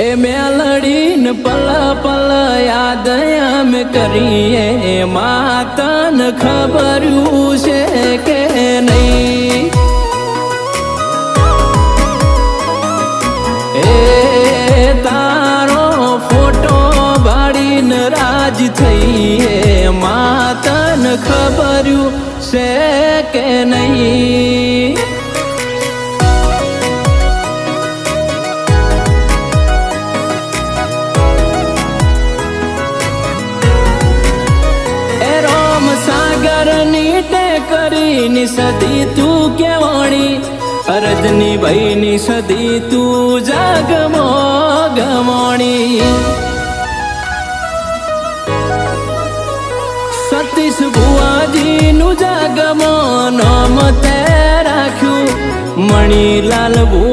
એ મેલડીને પલ પલ યાદ અમે કરીએ માતાને ખબર્યું છે કે નહીં એ તારો ફોટો બાળીને રાજ થઈએ માતાને ખબર્યું છે કે નહીં ટેકરીની સદી તું કેવાણી અરજની ભાઈની સદી તું જાગમો ગમોણી સતીશ ભુવાજીનું જાગમો નામ તે રાખ્યું મણીલાલ